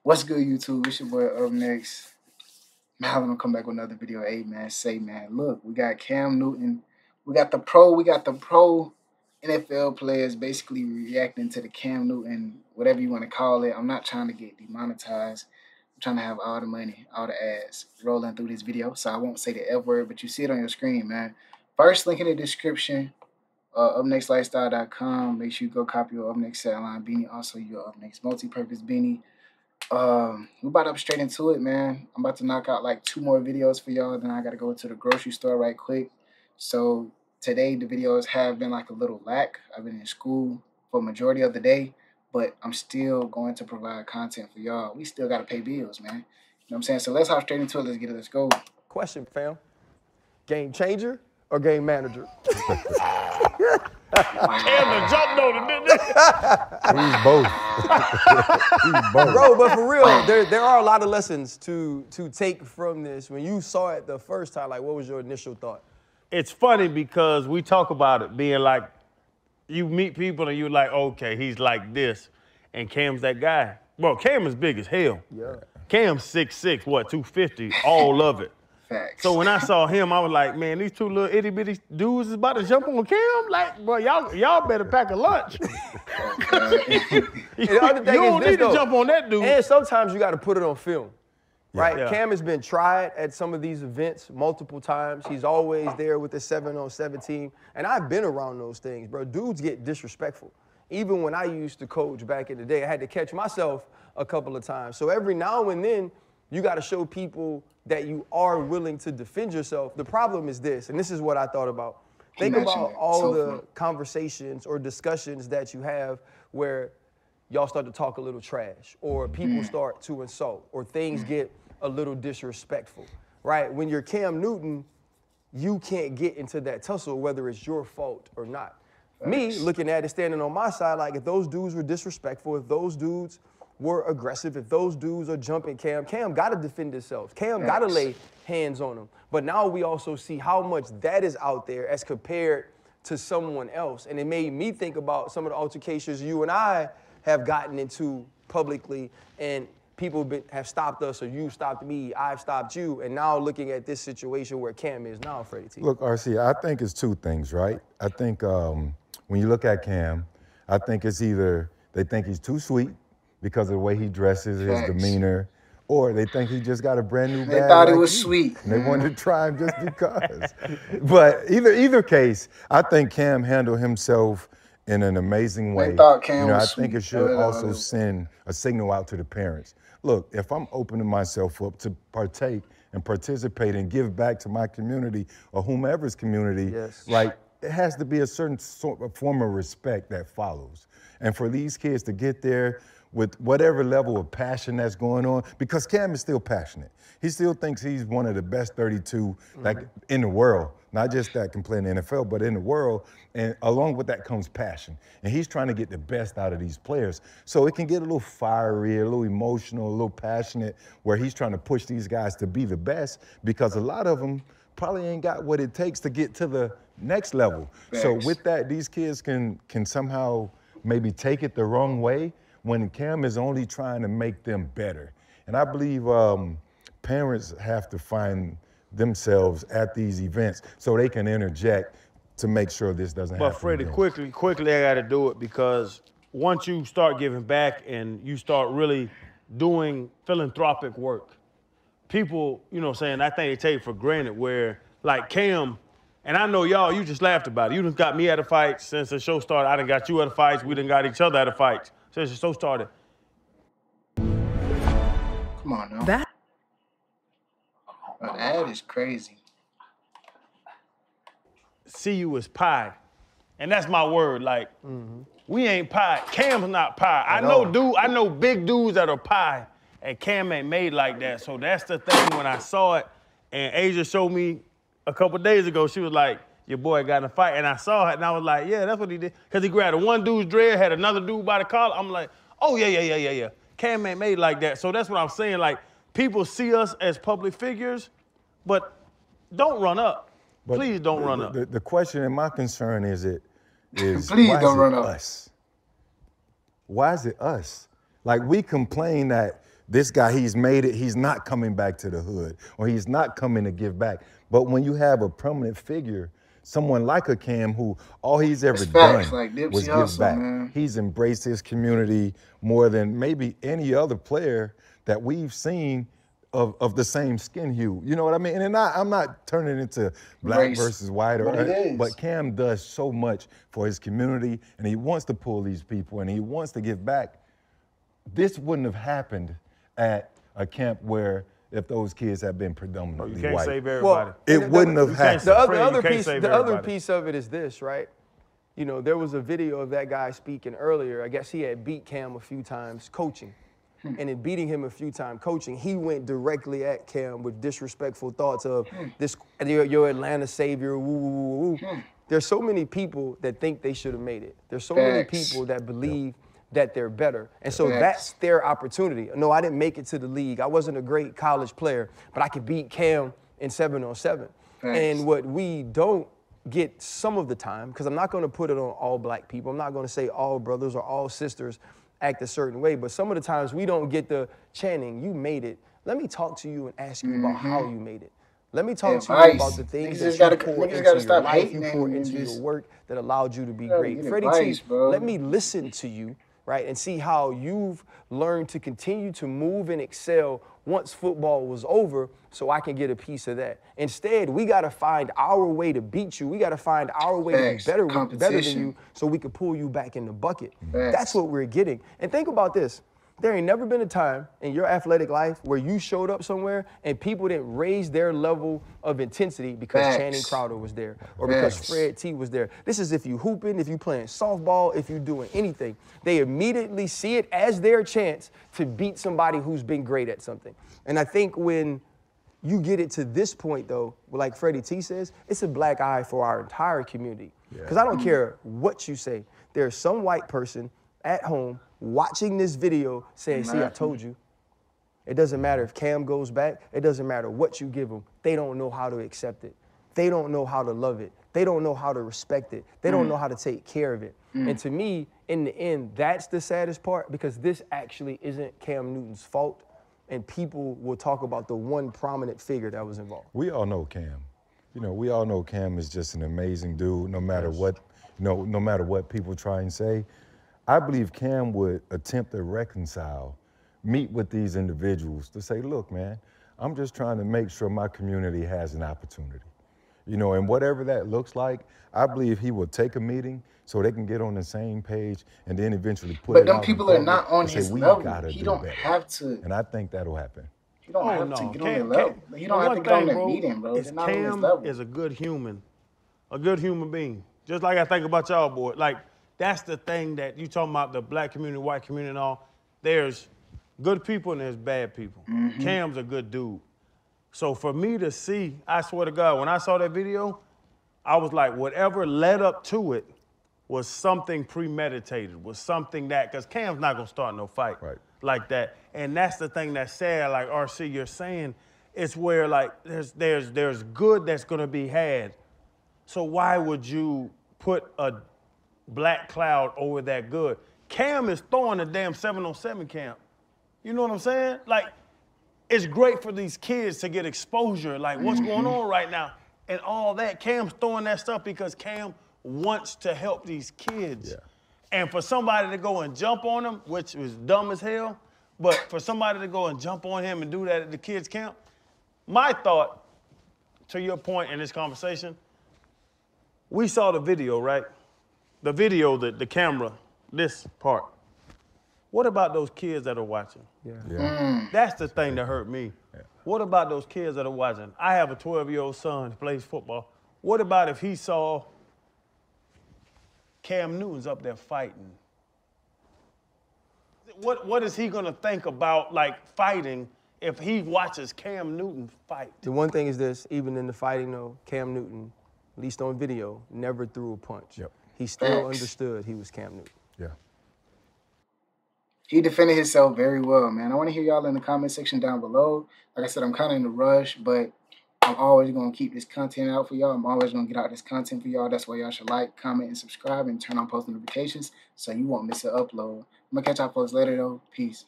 What's good, YouTube? It's your boy Up Next. Man, I'm gonna come back with another video. Hey man, look, we got Cam Newton, we got the pro NFL players basically reacting to the Cam Newton, whatever you want to call it. I'm not trying to get demonetized. I'm trying to have all the money, all the ads rolling through this video. So I won't say the F word, but you see it on your screen, man. First link in the description. Upnextlifestyle.com. Make sure you go copy your Up Next Satline beanie. Also, your Up Next multi-purpose beanie. We're about to up straight into it, man. I'm about to knock out like 2 more videos for y'all. Then I gotta go to the grocery store right quick. So today the videos have been like a little lack. I've been in school for a majority of the day, but I'm still going to provide content for y'all. We still gotta pay bills, man. You know what I'm saying? So let's hop straight into it. Let's get it. Let's go. Question, fam. Game changer or game manager? Cam jumped on it, didn't he? He's both. He's both. Bro, but for real, there are a lot of lessons to take from this. When you saw it the first time, like, what was your initial thought? It's funny because we talk about it being like, you meet people and you're like, okay, he's like this, and Cam's that guy. Bro, Cam is big as hell. Yeah. Cam's 6'6", what, 250, all of it. Facts. So when I saw him, I was like, man, these 2 little itty bitty dudes is about to jump on Cam. Like, bro, y'all better pack a lunch. And the other thing you don't is this, need to though, jump on that dude. And sometimes you got to put it on film, right? Yeah. Cam has been tried at some of these events multiple times. He's always there with the 7-on-7 team. And I've been around those things, bro. Dudes get disrespectful. Even when I used to coach back in the day, I had to catch myself a couple of times. So every now and then, you got to show people that you are willing to defend yourself. The problem is this, and this is what I thought about. Think about all the conversations or discussions that you have where y'all start to talk a little trash, or people start to insult, or things get a little disrespectful, right? When you're Cam Newton, you can't get into that tussle, whether it's your fault or not. Me, looking at it, standing on my side, like if those dudes were disrespectful, if those dudes were aggressive, if those dudes are jumping Cam got to defend himself. Cam got to lay hands on him. But now we also see how much that is out there as compared to someone else. And it made me think about some of the altercations you and I have gotten into publicly, and people have stopped us, or you stopped me, I've stopped you, and now looking at this situation where Cam is now, Freddie T. Look, RC, I think it's 2 things, right? I think when you look at Cam, I think it's either they think he's too sweet because of the way he dresses, his demeanor, or they think he just got a brand new bag. They thought it was sweet. And they wanted to try him just because. But either case, I think Cam handled himself in an amazing way. They thought Cam was I sweet. think it should also send a signal out to the parents. Look, if I'm opening myself up to partake and participate and give back to my community or whomever's community, like, it has to be a certain sort of form of respect that follows. And for these kids to get there with whatever level of passion that's going on, because Cam is still passionate. He still thinks he's one of the best 32 like in the world, not just that can play in the NFL, but in the world. And along with that comes passion. And he's trying to get the best out of these players. So it can get a little fiery, a little emotional, a little passionate, where he's trying to push these guys to be the best, because a lot of them probably ain't got what it takes to get to the next level. So with that, these kids can somehow maybe take it the wrong way, when Cam is only trying to make them better. And I believe parents have to find themselves at these events so they can interject to make sure this doesn't happen. But Freddie, again. quickly, I got to do it, because once you start giving back and you start really doing philanthropic work, people, you know what I'm saying, I think they take it for granted, where like Cam, and I know y'all, you just laughed about it. You done got me at a fight since the show started. I done got you at a fight. We done got each other at a fight since the show started. Come on now. That is crazy. See you as pie. And that's my word. Like, we ain't pie. Cam's not pie. I know big dudes that are pie, and Cam ain't made like that. So that's the thing. When I saw it, and Asia showed me a couple days ago, she was like, your boy got in a fight. And I saw it, and I was like, yeah, that's what he did. Because he grabbed one dude's dread, had another dude by the collar. I'm like, oh, yeah. Cam ain't made like that. So that's what I'm saying. Like, people see us as public figures, but don't run up. But please don't run up. The question and my concern is please don't run up. Us? Why is it us? Like, we complain that this guy, he's made it, he's not coming back to the hood, or he's not coming to give back. But when you have a prominent figure, someone like a Cam who all he's ever done like was Nipsey give Hussle, back. Man. He's embraced his community more than maybe any other player that we've seen of the same skin hue. You know what I mean? And I'm not turning it into black versus white, but Cam does so much for his community, and he wants to pull these people, and he wants to give back. This wouldn't have happened at a camp where if those kids had been predominantly you can't white. save everybody. Well, it wouldn't have happened. The other piece of it is this, right? You know, there was a video of that guy speaking earlier. I guess he had beat Cam a few times coaching. And in beating him a few times coaching, he went directly at Cam with disrespectful thoughts of this, your Atlanta savior, woo, woo, woo, woo. There's so many people that think they should have made it. There's so many people that believe that they're better. And so that's their opportunity. No, I didn't make it to the league. I wasn't a great college player, but I could beat Cam in 7-on-7. And what we don't get some of the time, because I'm not going to put it on all black people. I'm not going to say all brothers or all sisters act a certain way, but some of the times we don't get the Channing, you made it. Let me talk to you and ask you about how you made it. Let me talk to you about the things that you pour into your life, you pour into your work that allowed you to be great. Freddie T, let me listen to you, right, and see how you've learned to continue to move and excel once football was over, so I can get a piece of that. Instead, we got to find our way to beat you. We got to find our way to be better than you so we can pull you back in the bucket. That's what we're getting. And think about this. There ain't never been a time in your athletic life where you showed up somewhere and people didn't raise their level of intensity because Channing Crowder was there or because Fred T was there. This is if you hooping, if you playing softball, if you doing anything. They immediately see it as their chance to beat somebody who's been great at something. And I think when you get it to this point, though, like Freddie T says, it's a black eye for our entire community. Because I don't care what you say. There's some white person at home watching this video saying, see, I told you. It doesn't matter if Cam goes back. It doesn't matter what you give them. They don't know how to accept it. They don't know how to love it. They don't know how to respect it. They don't know how to take care of it. And to me, in the end, that's the saddest part, because this actually isn't Cam Newton's fault. And people will talk about the one prominent figure that was involved. We all know Cam. You know, we all know Cam is just an amazing dude, no matter what, no matter what people try and say. I believe Cam would attempt to reconcile, meet with these individuals to say, look, man, I'm just trying to make sure my community has an opportunity. You know, and whatever that looks like, I believe he will take a meeting so they can get on the same page and then eventually put it out. But them people are not on his level. He don't have to. And I think that'll happen. He don't have to get on the level. He don't have to get on that meeting, bro. They're not on his level. Cam is a good human being. Just like I think about y'all, boy. Like, that's the thing that you talking about, the black community, white community and all. There's good people and there's bad people. Cam's a good dude. So for me to see, I swear to God, when I saw that video, I was like, whatever led up to it was something premeditated, was something that, because Cam's not going to start no fight like that. And that's the thing that's sad, like RC, you're saying, it's where like there's good that's going to be had. So why would you put a black cloud over that good? Cam is throwing a damn 7-on-7 camp. You know what I'm saying? Like, it's great for these kids to get exposure, like what's going on right now and all that. Cam's throwing that stuff because Cam wants to help these kids. And for somebody to go and jump on him, which was dumb as hell, but for somebody to go and jump on him and do that at the kids' camp, my thought, to your point in this conversation, we saw the video, right? The video, the camera, this part. What about those kids that are watching? That's the thing that hurt me. What about those kids that are watching? I have a 12-year-old son who plays football. What about if he saw Cam Newton's up there fighting? What is he gonna think about, like, fighting if he watches Cam Newton fight? The one thing is this, even in the fighting though, Cam Newton, at least on video, never threw a punch. He still understood he was Cam Newton. He defended himself very well, man. I want to hear y'all in the comment section down below. Like I said, I'm kind of in a rush, but I'm always going to keep this content out for y'all. I'm always going to get out this content for y'all. That's why y'all should like, comment, and subscribe, and turn on post notifications so you won't miss an upload. I'm going to catch y'all folks later, though. Peace.